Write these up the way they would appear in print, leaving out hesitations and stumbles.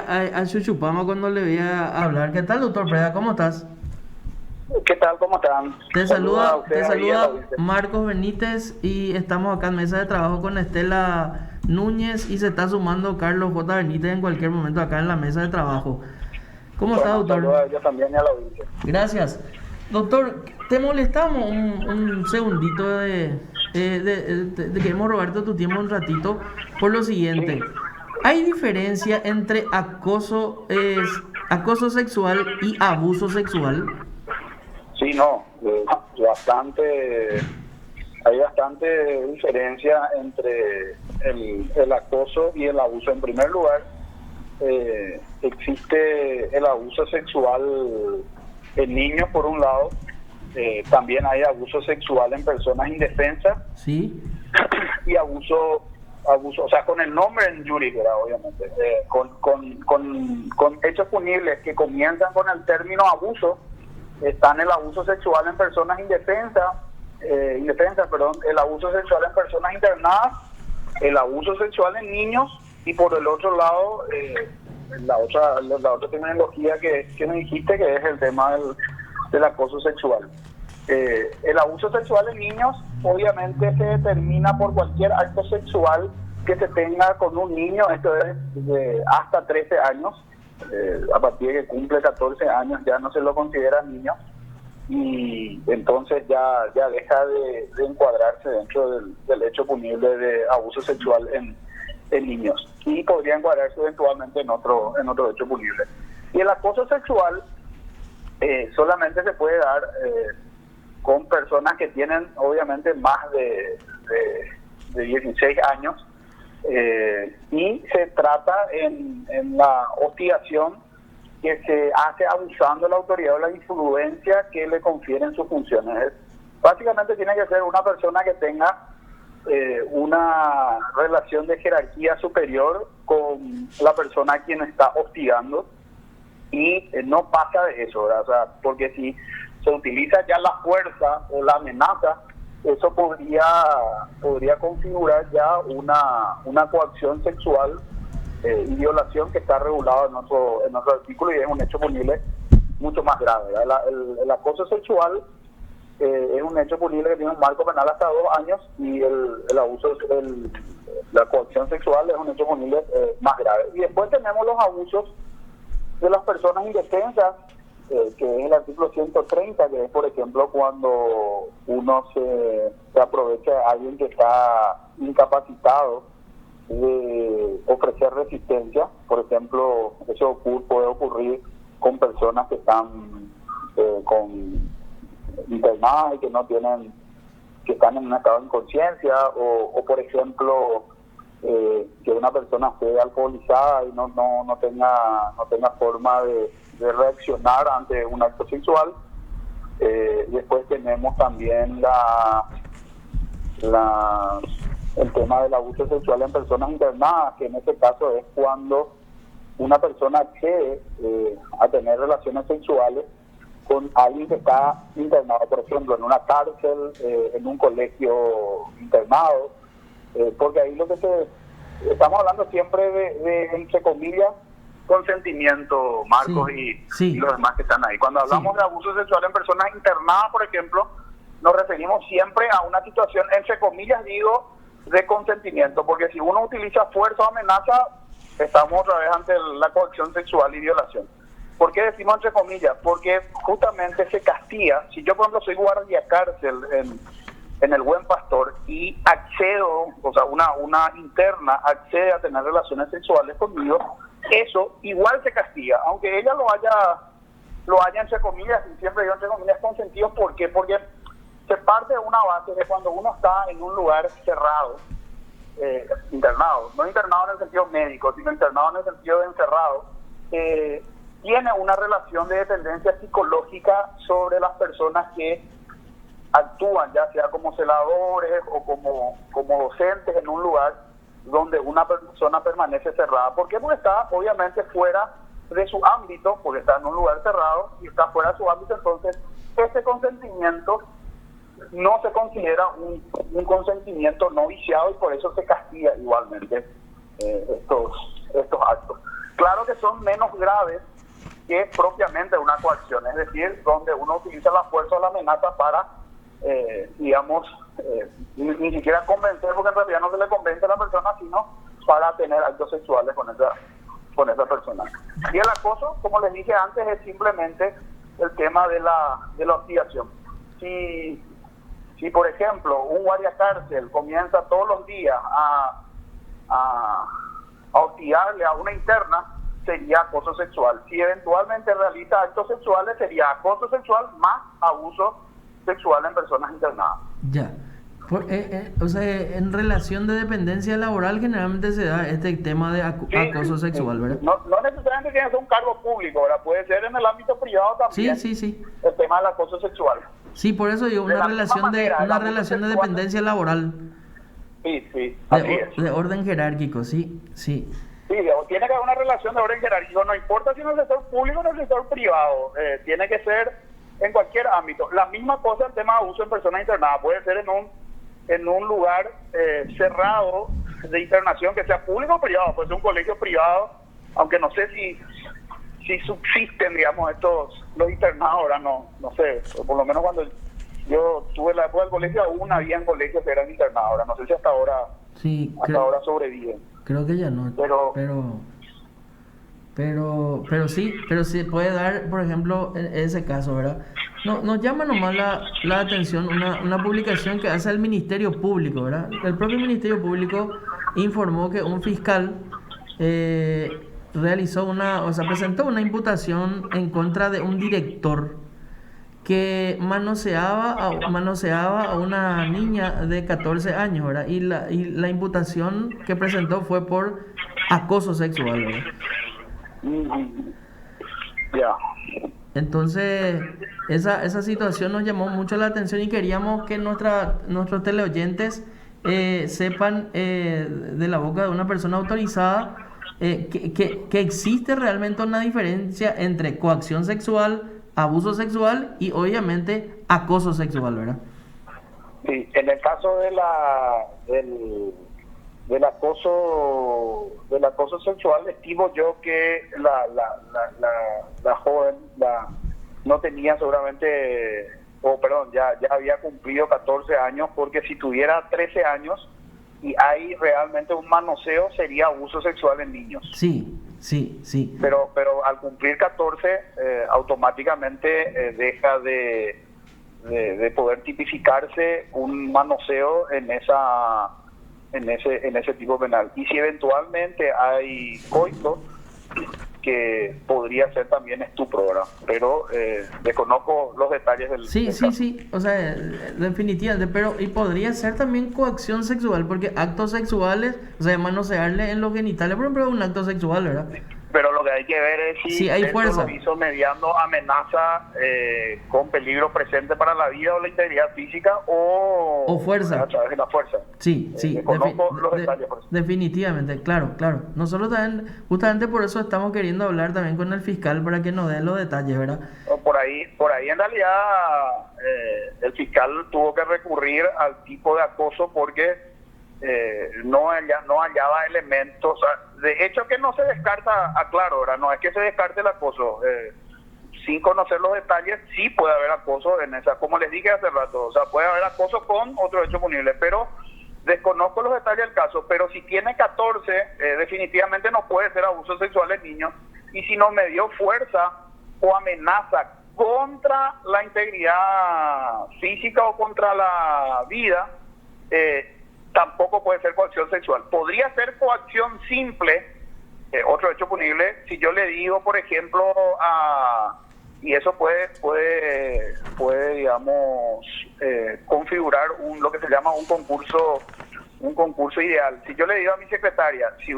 a Chuchupama cuando le voy a hablar. ¿Qué tal, doctor Preda? ¿Cómo estás? ¿Qué tal? ¿Cómo están? Te Saludos a saluda, te ustedes ahí a la saluda audiencia. Marcos Benítez y estamos acá en mesa de trabajo con Estela Núñez y se está sumando Carlos J. Benítez en cualquier momento acá en la mesa de trabajo. ¿Cómo está, Bueno, doctor? saludos a ellos también y a la audiencia. Gracias. Doctor, te molestamos un segundito queremos robarte tu tiempo un ratito por lo Sí, siguiente. ¿Hay diferencia entre acoso sexual y abuso sexual? sí, no, hay bastante diferencia entre el acoso y el abuso. En primer lugar, existe el abuso sexual en niños por un lado, también hay abuso sexual en personas indefensas ¿Sí? y abuso, o sea, con el nombre en Yuri, ¿verdad? Obviamente, con hechos punibles que comienzan con el término abuso, están el abuso sexual en personas indefensas, el abuso sexual en personas internadas, el abuso sexual en niños y por el otro lado, la otra terminología que me dijiste, que es el tema del acoso sexual. El abuso sexual en niños obviamente se determina por cualquier acto sexual que se tenga con un niño, esto es de hasta 13 años, a partir de que cumple 14 años ya no se lo considera niño y entonces ya deja de encuadrarse dentro del hecho punible de abuso sexual en niños y podría encuadrarse eventualmente en otro hecho punible. Y el acoso sexual solamente se puede dar con personas que tienen obviamente más de 16 años y se trata en la hostigación que se hace abusando de la autoridad o la influencia que le confieren sus funciones. Básicamente tiene que ser una persona que tenga una relación de jerarquía superior con la persona a quien está hostigando y no pasa de eso, ¿verdad? O sea, porque si se utiliza ya la fuerza o la amenaza, eso podría configurar ya una coacción sexual y violación que está regulado en otro artículo y es un hecho punible mucho más grave, ¿verdad? El acoso sexual es un hecho punible que tiene un marco penal hasta 2 años y la coacción sexual es un hecho punible más grave. Y después tenemos los abusos de las personas indefensas, que es el artículo 130, que es, por ejemplo, cuando uno se aprovecha de alguien que está incapacitado de ofrecer resistencia. Por ejemplo, eso puede ocurrir con personas que están internadas y que están en un estado de inconsciencia, o por ejemplo, que una persona esté alcoholizada y no tenga forma de reaccionar ante un acto sexual. Después tenemos también el tema del abuso sexual en personas internadas, que en este caso es cuando una persona accede a tener relaciones sexuales con alguien que está internado, por ejemplo, en una cárcel, en un colegio internado, porque ahí estamos hablando siempre de entre comillas, consentimiento, Marcos, Sí, y sí, los demás que están ahí. Cuando hablamos sí. de abuso sexual en personas internadas, por ejemplo, nos referimos siempre a una situación, entre comillas, digo, de consentimiento, porque si uno utiliza fuerza o amenaza, estamos otra vez ante la coacción sexual y violación. ¿Por qué decimos entre comillas? Porque justamente se castiga. Si yo, por ejemplo, soy guardia cárcel en el Buen Pastor y accedo, o sea, una interna accede a tener relaciones sexuales conmigo, eso igual se castiga, aunque ella lo haya entre comillas, y siempre digo entre comillas consentido. ¿Por qué? Porque se parte de una base de cuando uno está en un lugar cerrado, internado, no internado en el sentido médico, sino internado en el sentido de encerrado, tiene una relación de dependencia psicológica sobre las personas que actúan, ya sea como celadores o como docentes en un lugar donde una persona permanece cerrada. ¿Por qué? Porque está obviamente fuera de su ámbito, porque está en un lugar cerrado y está fuera de su ámbito. Entonces ese consentimiento no se considera un consentimiento no viciado y por eso se castiga igualmente estos actos. claro que son menos graves que propiamente una coacción, es decir, donde uno utiliza la fuerza o la amenaza para, digamos, ni siquiera convencer, porque en realidad no se le convence a la persona, sino para tener actos sexuales con esa persona. Y el acoso, como les dije antes, es simplemente el tema de la hostigación. Si por ejemplo, un guardia cárcel comienza todos los días a hostigarle a una interna, sería acoso sexual. Si eventualmente realiza actos sexuales, sería acoso sexual más abuso sexual en personas internadas. Ya. O sea, en relación de dependencia laboral generalmente se da este tema de acoso sexual, ¿verdad? No necesariamente tiene que ser un cargo público, ¿verdad? Puede ser en el ámbito privado también. Sí. El tema del acoso sexual. Sí, por eso digo, una relación de dependencia laboral. Sí, así es. De orden jerárquico, sí. Sí, tiene que haber una relación de orden jerárquico, no importa si en el sector público o en el sector privado, tiene que ser en cualquier ámbito. La misma cosa el tema de abuso en personas internadas, puede ser en un lugar cerrado de internación, que sea público o privado, puede ser un colegio privado, aunque no sé si subsisten, digamos, los internados, ahora no sé, por lo menos cuando yo tuve la época del colegio, aún había colegios que eran internados, ahora no sé si hasta ahora sobreviven. Creo que ya no, pero sí puede dar, por ejemplo, ese caso, ¿verdad? Nos llama nomás la atención una publicación que hace el Ministerio Público, ¿verdad? El propio Ministerio Público informó que un fiscal presentó una imputación en contra de un director que manoseaba a una niña de 14 años, ¿verdad? Y la imputación que presentó fue por acoso sexual, ¿verdad? Ya. Entonces, esa situación nos llamó mucho la atención y queríamos que nuestros teleoyentes sepan de la boca de una persona autorizada que existe realmente una diferencia entre coacción sexual, abuso sexual y obviamente acoso sexual, ¿verdad? Sí, en el caso del acoso sexual, estimo yo que la joven no tenía seguramente, ya había cumplido 14 años, porque si tuviera 13 años y hay realmente un manoseo, sería abuso sexual en niños. Sí. Pero al cumplir 14, automáticamente deja de poder tipificarse un manoseo en ese tipo penal. Y si eventualmente hay coito, que podría ser también estupro, ¿verdad? Pero desconozco los detalles del caso. Sí, o sea, definitivamente, pero y podría ser también coacción sexual, porque actos sexuales, o sea, manosearle en los genitales, por ejemplo, es un acto sexual, ¿verdad? Pero lo que hay que ver es si hay eso fuerza. lo hizo mediando amenaza con peligro presente para la vida o la integridad física o fuerza. A través de la fuerza. Sí. Conozco los detalles. Por eso. Definitivamente, claro. Nosotros también, justamente por eso estamos queriendo hablar también con el fiscal para que nos dé los detalles, ¿verdad? Por ahí en realidad el fiscal tuvo que recurrir al tipo de acoso porque no hallaba elementos, o sea, de hecho que no se descarta, aclaro, ¿verdad? No es que se descarte el acoso, sin conocer los detalles, sí puede haber acoso en esa, como les dije hace rato, o sea, puede haber acoso con otro hecho punible, pero desconozco los detalles del caso, pero si tiene 14, definitivamente no puede ser abuso sexual en niños, y si no me dio fuerza o amenaza contra la integridad física o contra la vida, tampoco puede ser coacción sexual. Podría ser coacción simple, otro hecho punible, si yo le digo, por ejemplo, y eso puede digamos, configurar lo que se llama un concurso ideal. Si yo le digo a mi secretaria, si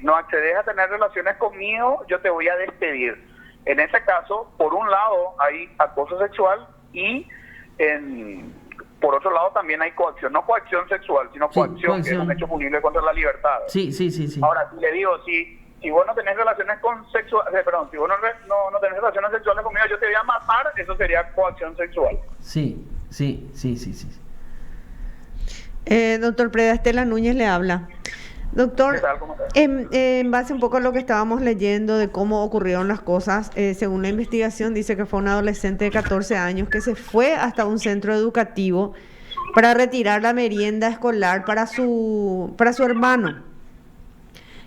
no accedes a tener relaciones conmigo, yo te voy a despedir. En ese caso, por un lado hay acoso sexual y por otro lado también hay coacción, no coacción sexual, sino coacción, que es un hecho punible contra la libertad. Sí. Ahora, si le digo, si vos no tenés relaciones si vos no tenés relaciones sexuales conmigo, yo te voy a matar, eso sería coacción sexual. Sí. Doctor Preda, Estela Núñez le habla. Doctor, ¿Qué tal? ¿Cómo estás? en base un poco a lo que estábamos leyendo de cómo ocurrieron las cosas, según la investigación dice que fue un adolescente de 14 años que se fue hasta un centro educativo para retirar la merienda escolar para su hermano,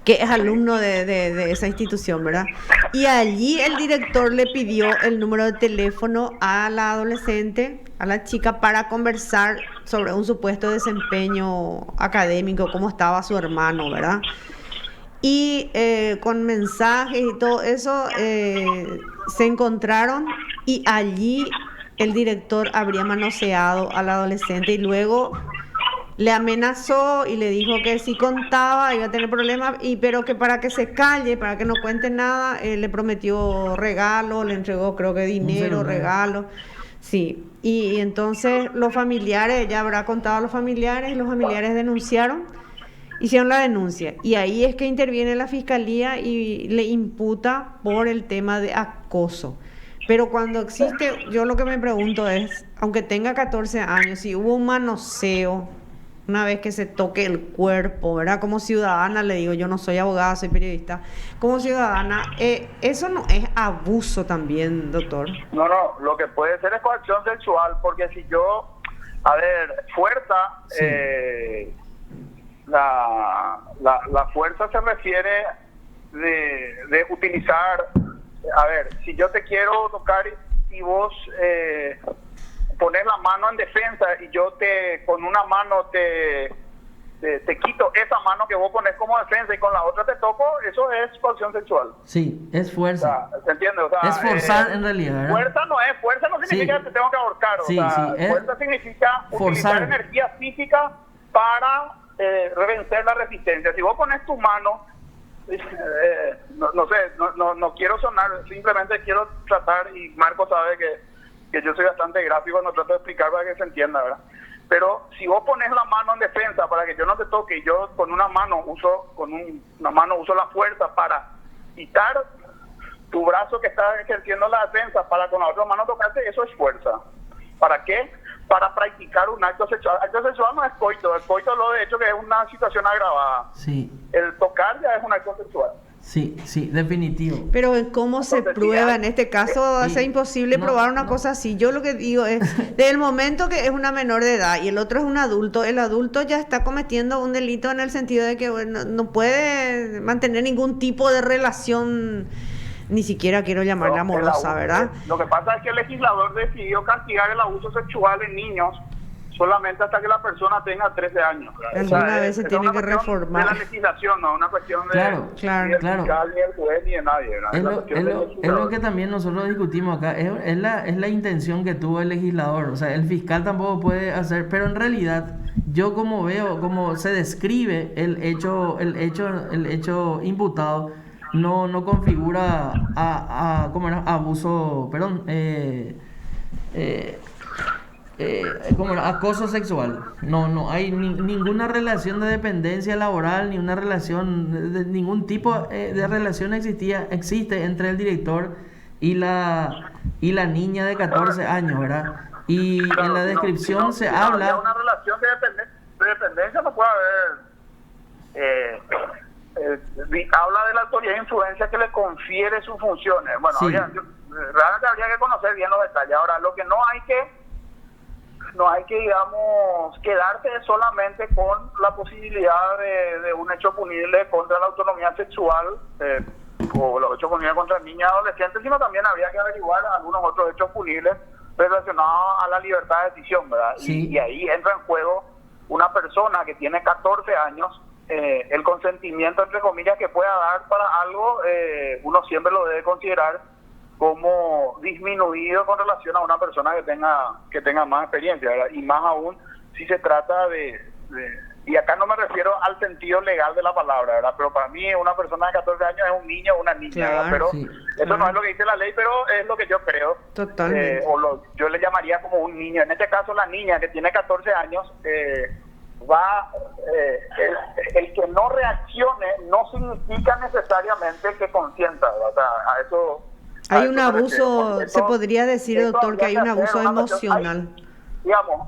que es alumno de esa institución, ¿verdad? Y allí el director le pidió el número de teléfono a la adolescente, a la chica, para conversar sobre un supuesto desempeño académico, cómo estaba su hermano, ¿verdad? Y con mensajes y todo eso se encontraron y allí el director habría manoseado al adolescente y luego le amenazó y le dijo que si contaba iba a tener problemas, pero que para que se calle, para que no cuente nada, le prometió regalo, le entregó creo que dinero, regalo. Sí, y entonces los familiares, ya habrá contado a los familiares, y los familiares denunciaron, hicieron la denuncia. Y ahí es que interviene la fiscalía y le imputa por el tema de acoso. Pero cuando existe, yo lo que me pregunto es, aunque tenga 14 años, si hubo un manoseo, una vez que se toque el cuerpo, ¿verdad? Como ciudadana, le digo, yo no soy abogada, soy periodista. Como ciudadana, ¿eso no es abuso también, doctor? No, lo que puede ser es coacción sexual, porque si yo, a ver, fuerza, sí. La fuerza se refiere de utilizar, a ver, si yo te quiero tocar y vos poner la mano en defensa y yo con una mano te quito esa mano que vos pones como defensa y con la otra te toco, eso es coacción sexual. Sí, es fuerza. O sea, ¿se entiende? O sea, es forzar en realidad, ¿verdad? Fuerza no significa que te tengo que ahorcar. Sí, o sea, fuerza significa utilizar energía física para vencer la resistencia. Si vos pones tu mano, no sé, no quiero sonar, simplemente quiero tratar, y Marco sabe que yo soy bastante gráfico, no trato de explicar para que se entienda, ¿verdad? Pero si vos pones la mano en defensa para que yo no te toque, y yo con una mano uso la fuerza para quitar tu brazo que está ejerciendo la defensa para con la otra mano tocarte, eso es fuerza. ¿Para qué? Para practicar un acto sexual. Acto sexual no es coito, el coito lo de hecho que es una situación agravada. Sí. El tocar ya es un acto sexual. Sí, definitivo. Pero ¿cómo se prueba? En este caso va a ser imposible probar una cosa así. Yo lo que digo es, desde el momento que es una menor de edad y el otro es un adulto, el adulto ya está cometiendo un delito en el sentido de que no puede mantener ningún tipo de relación, ni siquiera quiero llamarla amorosa, ¿verdad? Lo que pasa es que el legislador decidió castigar el abuso sexual en niños solamente hasta que la persona tenga 13 años. Alguna vez se tiene que reformar. De la legislación, no una cuestión de claro. Ni el juez ni de nadie. Es lo que también nosotros discutimos acá, es la intención que tuvo el legislador. O sea, el fiscal tampoco puede hacer, pero en realidad yo como veo, como se describe el hecho imputado, no configura ¿cómo era? Abuso, perdón, acoso sexual. No hay ninguna relación de dependencia laboral, ni una relación de ningún tipo de relación existe entre el director y la niña de 14 años, ¿verdad? Y en la descripción se habla una relación de dependencia no puede haber. Habla de la autoridad de influencia que le confiere sus funciones. Bueno, sí. Realmente habría que conocer bien los detalles. Ahora, lo que no hay que, digamos, quedarse solamente con la posibilidad de un hecho punible contra la autonomía sexual o los hechos punibles contra niñas y adolescentes, sino también habría que averiguar algunos otros hechos punibles relacionados a la libertad de decisión, ¿verdad? Sí. Y ahí entra en juego una persona que tiene 14 años, el consentimiento, entre comillas, que pueda dar para algo, uno siempre lo debe considerar como disminuido con relación a una persona que tenga más experiencia, ¿verdad? Y más aún si se trata y acá no me refiero al sentido legal de la palabra, ¿verdad? Pero para mí una persona de 14 años es un niño o una niña, claro, pero sí, eso no es lo que dice la ley, pero es lo que yo creo. Totalmente. Yo le llamaría como un niño. En este caso la niña que tiene 14 años el que no reaccione no significa necesariamente que consienta, ¿verdad? O sea, a eso... Hay un abuso, se podría decir, doctor, que hay un abuso emocional. digamos,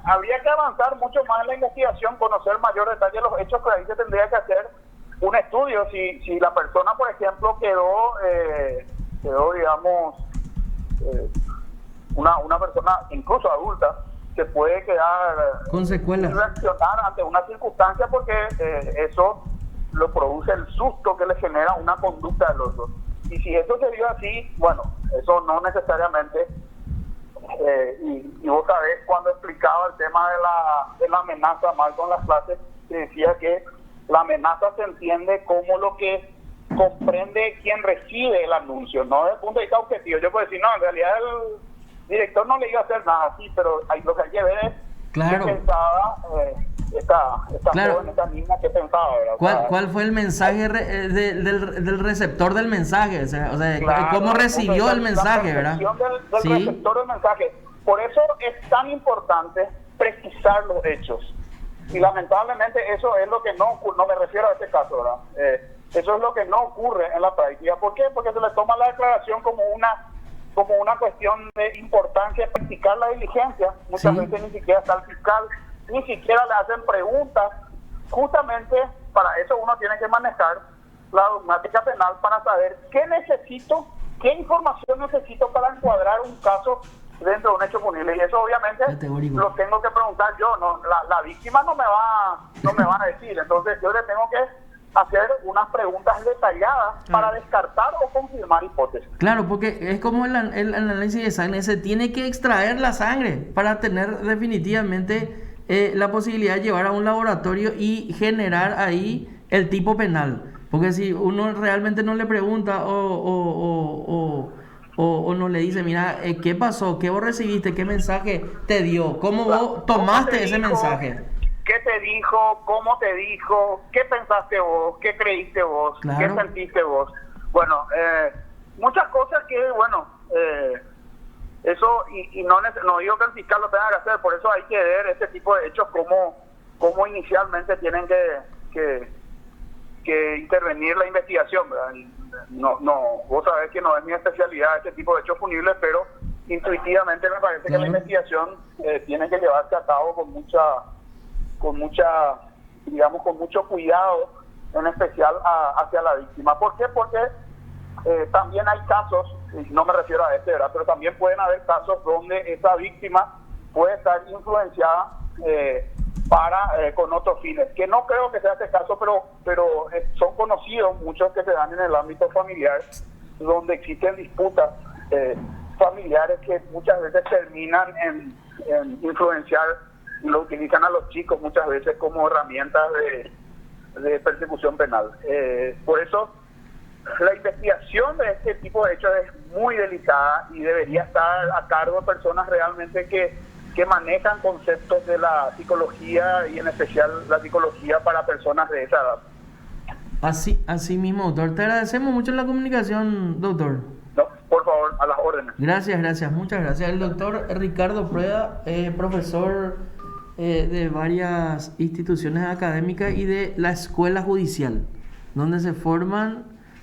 habría que avanzar mucho más en la investigación, conocer mayor detalle de los hechos, pero ahí se tendría que hacer un estudio. Si la persona, por ejemplo, quedó digamos, una persona incluso adulta, se puede quedar con secuelas, reaccionar ante una circunstancia porque eso lo produce el susto que le genera una conducta del otro. Y si eso se dio así, bueno, eso no necesariamente, y vos sabés, cuando explicaba el tema de la amenaza, Marco, en las clases, te decía que la amenaza se entiende como lo que comprende quien recibe el anuncio, no desde el punto de vista objetivo. Yo puedo decir, no, en realidad el director no le iba a hacer nada así, pero lo que hay que ver es claro, qué pensaba esta claro, joven, esta niña, qué pensaba, ¿verdad? ¿Cuál fue el mensaje del receptor del mensaje? O sea Claro, ¿cómo recibió el mensaje, verdad? La percepción del Sí. receptor del mensaje. Por eso es tan importante precisar los hechos. Y lamentablemente eso es lo que no me refiero a este caso, ¿verdad? Eso es lo que no ocurre en la práctica. ¿Por qué? Porque se le toma la declaración como una cuestión de importancia de practicar la diligencia. Muchas Sí. veces ni siquiera está el fiscal, ni siquiera le hacen preguntas. Justamente para eso uno tiene que manejar la dogmática penal para saber qué necesito, qué información necesito para encuadrar un caso dentro de un hecho punible. Y eso obviamente Categórico. lo tengo que preguntar yo, no la víctima no me va a decir. Entonces yo le tengo que hacer unas preguntas detalladas para descartar o confirmar hipótesis. Claro, porque es como el análisis de sangre, se tiene que extraer la sangre para tener definitivamente la posibilidad de llevar a un laboratorio y generar ahí el tipo penal. Porque si uno realmente no le pregunta o no le dice, mira, ¿qué pasó? ¿Qué vos recibiste? ¿Qué mensaje te dio? ¿Cómo vos tomaste ese mensaje? ¿Qué te dijo? ¿Cómo te dijo? ¿Qué pensaste vos? ¿Qué creíste vos? Claro. ¿Qué sentiste vos? Bueno, muchas cosas que, bueno, eso, y no digo que el fiscal lo tenga que hacer, por eso hay que ver este tipo de hechos cómo inicialmente tienen que intervenir la investigación, ¿verdad? Vos sabés que no es mi especialidad este tipo de hechos punibles, pero intuitivamente me parece que la investigación tiene que llevarse a cabo con mucho cuidado, en especial hacia la víctima. ¿Por qué? Porque también hay casos, y no me refiero a este, ¿verdad? Pero también pueden haber casos donde esa víctima puede estar influenciada con otros fines, que no creo que sea este caso, pero son conocidos muchos que se dan en el ámbito familiar, donde existen disputas familiares que muchas veces terminan en influenciar, y lo utilizan a los chicos muchas veces como herramientas de persecución penal. Por eso la investigación de este tipo de hechos es muy delicada y debería estar a cargo de personas realmente que manejan conceptos de la psicología, y en especial la psicología para personas de esa edad. Así mismo, doctor. Te agradecemos mucho la comunicación, doctor. No, por favor, a las órdenes. Gracias, muchas gracias. El doctor Ricardo Prueda, profesor de varias instituciones académicas y de la escuela judicial, donde se forman